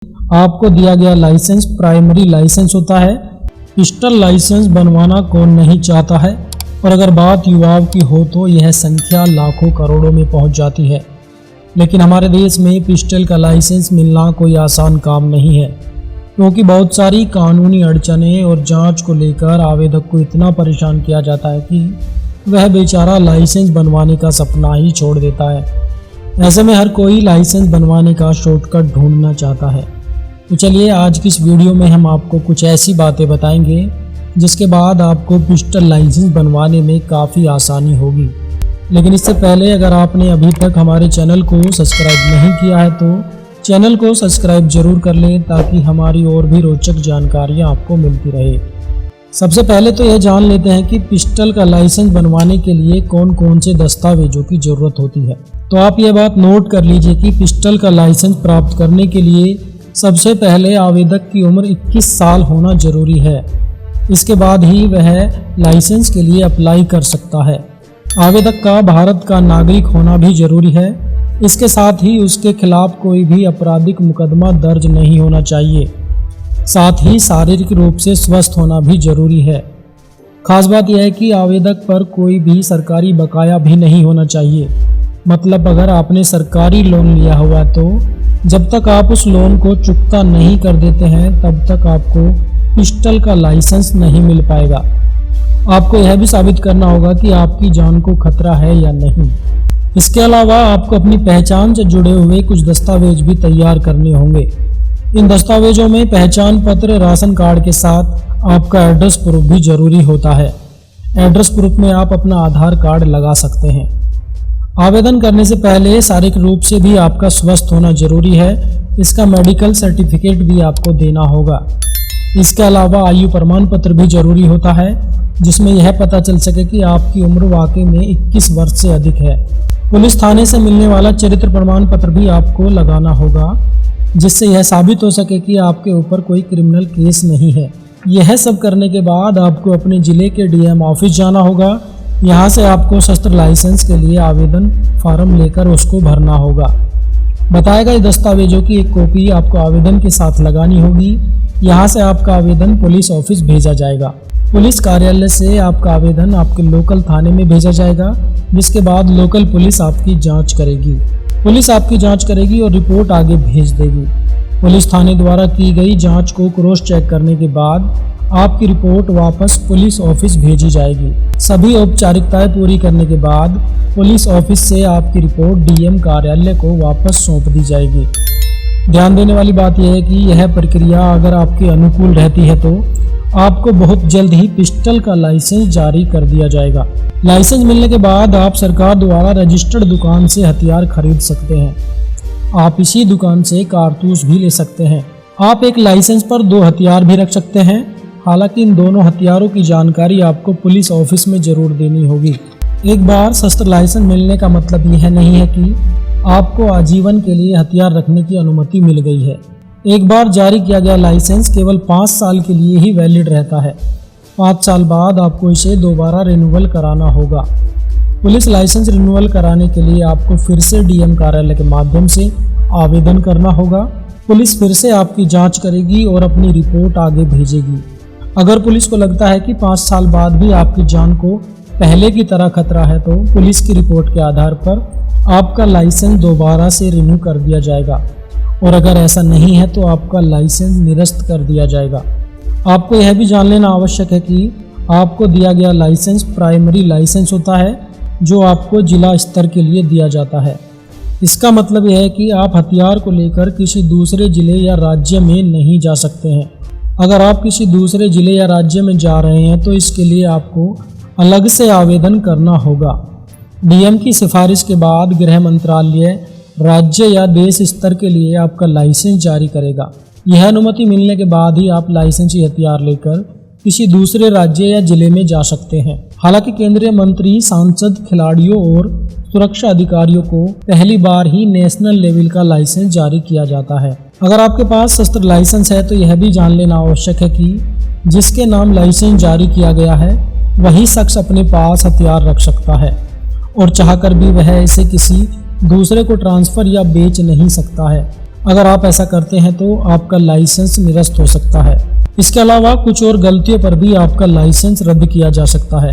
आपको दिया गया लाइसेंस प्राइमरी लाइसेंस होता है। पिस्टल लाइसेंस बनवाना कौन नहीं चाहता है, और अगर बात युवाओं की हो तो यह संख्या लाखों करोड़ों में पहुंच जाती है। लेकिन हमारे देश में पिस्टल का लाइसेंस मिलना कोई आसान काम नहीं है, क्योंकि बहुत सारी कानूनी अड़चनें और जांच को लेकर आवेदक को इतना परेशान किया जाता है कि वह बेचारा लाइसेंस बनवाने का सपना ही छोड़ देता है। ऐसे में हर कोई लाइसेंस बनवाने का शॉर्टकट ढूंढना चाहता है। तो चलिए आज की इस वीडियो में हम आपको कुछ ऐसी बातें बताएंगे जिसके बाद आपको पिस्टल लाइसेंस बनवाने में काफ़ी आसानी होगी। लेकिन इससे पहले अगर आपने अभी तक हमारे चैनल को सब्सक्राइब नहीं किया है तो चैनल को सब्सक्राइब जरूर कर लें, ताकि हमारी और भी रोचक जानकारियाँ आपको मिलती रहे। सबसे पहले तो यह जान लेते हैं कि पिस्टल का लाइसेंस बनवाने के लिए कौन कौन से दस्तावेजों की ज़रूरत होती है। तो आप यह बात नोट कर लीजिए कि पिस्टल का लाइसेंस प्राप्त करने के लिए सबसे पहले आवेदक की उम्र 21 साल होना जरूरी है। इसके बाद ही वह लाइसेंस के लिए अप्लाई कर सकता है। आवेदक का भारत का नागरिक होना भी जरूरी है। इसके साथ ही उसके खिलाफ कोई भी आपराधिक मुकदमा दर्ज नहीं होना चाहिए। साथ ही शारीरिक रूप से स्वस्थ होना भी जरूरी है। खास बात यह है कि आवेदक पर कोई भी सरकारी बकाया भी नहीं होना चाहिए। मतलब अगर आपने सरकारी लोन लिया हुआ तो जब तक आप उस लोन को चुकता नहीं कर देते हैं तब तक आपको पिस्टल का लाइसेंस नहीं मिल पाएगा। आपको यह भी साबित करना होगा कि आपकी जान को खतरा है या नहीं। इसके अलावा आपको अपनी पहचान से जुड़े हुए कुछ दस्तावेज भी तैयार करने होंगे। इन दस्तावेजों में पहचान पत्र, राशन कार्ड के साथ आपका एड्रेस प्रूफ भी जरूरी होता है। एड्रेस प्रूफ में आप अपना आधार कार्ड लगा सकते हैं। आवेदन करने से पहले शारीरिक रूप से भी आपका स्वस्थ होना जरूरी है। इसका मेडिकल सर्टिफिकेट भी आपको देना होगा। इसके अलावा आयु प्रमाण पत्र भी जरूरी होता है, जिसमें यह पता चल सके कि आपकी उम्र वाकई में 21 वर्ष से अधिक है। पुलिस थाने से मिलने वाला चरित्र प्रमाण पत्र भी आपको लगाना होगा, जिससे यह साबित हो सके कि आपके ऊपर कोई क्रिमिनल केस नहीं है। यह सब करने के बाद आपको अपने जिले के डीएम ऑफिस जाना होगा। यहाँ से आपको शस्त्र लाइसेंस के लिए आवेदन फॉर्म लेकर उसको भरना होगा। बताए गए दस्तावेजों की एक कॉपी आपको आवेदन के साथ लगानी होगी। यहाँ से आपका आवेदन पुलिस ऑफिस भेजा जाएगा। पुलिस कार्यालय से आपका आवेदन आपके लोकल थाने में भेजा जाएगा, जिसके बाद लोकल पुलिस आपकी जांच करेगी। पुलिस आपकी जांच करेगी और रिपोर्ट आगे भेज देगी। पुलिस थाने द्वारा की गई जांच को क्रॉस चेक करने के बाद आपकी रिपोर्ट वापस पुलिस ऑफिस भेजी जाएगी। सभी औपचारिकताएं पूरी करने के बाद पुलिस ऑफिस से आपकी रिपोर्ट डीएम कार्यालय को वापस सौंप दी जाएगी। ध्यान देने वाली बात यह है कि यह प्रक्रिया अगर आपके अनुकूल रहती है तो आपको बहुत जल्द ही पिस्टल का लाइसेंस जारी कर दिया जाएगा। लाइसेंस मिलने के बाद आप सरकार द्वारा रजिस्टर्ड दुकान से हथियार खरीद सकते हैं। आप इसी दुकान से कारतूस भी ले सकते हैं। आप एक लाइसेंस पर 2 हथियार भी रख सकते हैं। हालांकि इन दोनों हथियारों की जानकारी आपको पुलिस ऑफिस में जरूर देनी होगी। एक बार शस्त्र लाइसेंस मिलने का मतलब यह नहीं है कि आपको आजीवन के लिए हथियार रखने की अनुमति मिल गई है। एक बार जारी किया गया लाइसेंस केवल 5 साल के लिए ही वैलिड रहता है। 5 साल बाद आपको इसे दोबारा रिन्यूअल कराना होगा। पुलिस लाइसेंस रिन्यूअल कराने के लिए आपको फिर से डीएम कार्यालय के माध्यम से आवेदन करना होगा। पुलिस फिर से आपकी जांच करेगी और अपनी रिपोर्ट आगे भेजेगी। अगर पुलिस को लगता है कि 5 साल बाद भी आपकी जान को पहले की तरह खतरा है तो पुलिस की रिपोर्ट के आधार पर आपका लाइसेंस दोबारा से रिन्यू कर दिया जाएगा, और अगर ऐसा नहीं है तो आपका लाइसेंस निरस्त कर दिया जाएगा। आपको यह भी जान लेना आवश्यक है कि आपको दिया गया लाइसेंस प्राइमरी लाइसेंस होता है, जो आपको जिला स्तर के लिए दिया जाता है। इसका मतलब यह है कि आप हथियार को लेकर किसी दूसरे जिले या राज्य में नहीं जा सकते हैं। अगर आप किसी दूसरे जिले या राज्य में जा रहे हैं तो इसके लिए आपको अलग से आवेदन करना होगा। डीएम की सिफारिश के बाद गृह मंत्रालय राज्य या देश स्तर के लिए आपका लाइसेंस जारी करेगा। यह अनुमति मिलने के बाद ही आप लाइसेंसी हथियार लेकर किसी दूसरे राज्य या जिले में जा सकते हैं। हालांकि केंद्रीय मंत्री, सांसद, खिलाड़ियों और सुरक्षा अधिकारियों को पहली बार ही नेशनल लेवल का लाइसेंस जारी किया जाता है। अगर आपके पास शस्त्र लाइसेंस है तो यह भी जान लेना आवश्यक है कि जिसके नाम लाइसेंस जारी किया गया है वही शख्स अपने पास हथियार रख सकता है, और चाहकर भी वह इसे किसी दूसरे को ट्रांसफ़र या बेच नहीं सकता है। अगर आप ऐसा करते हैं तो आपका लाइसेंस निरस्त हो सकता है। इसके अलावा कुछ और गलतियों पर भी आपका लाइसेंस रद्द किया जा सकता है।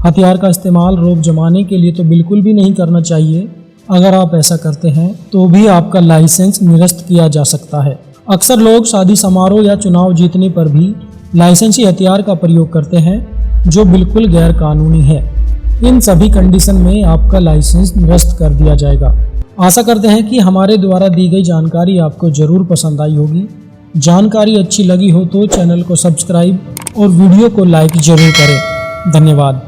हथियार का इस्तेमाल रौब जमाने के लिए तो बिल्कुल भी नहीं करना चाहिए। अगर आप ऐसा करते हैं तो भी आपका लाइसेंस निरस्त किया जा सकता है। अक्सर लोग शादी समारोह या चुनाव जीतने पर भी लाइसेंसी हथियार का प्रयोग करते हैं, जो बिल्कुल गैर कानूनी है। इन सभी कंडीशन में आपका लाइसेंस निरस्त कर दिया जाएगा। आशा करते हैं कि हमारे द्वारा दी गई जानकारी आपको जरूर पसंद आई होगी। जानकारी अच्छी लगी हो तो चैनल को सब्सक्राइब और वीडियो को लाइक जरूर करें। धन्यवाद।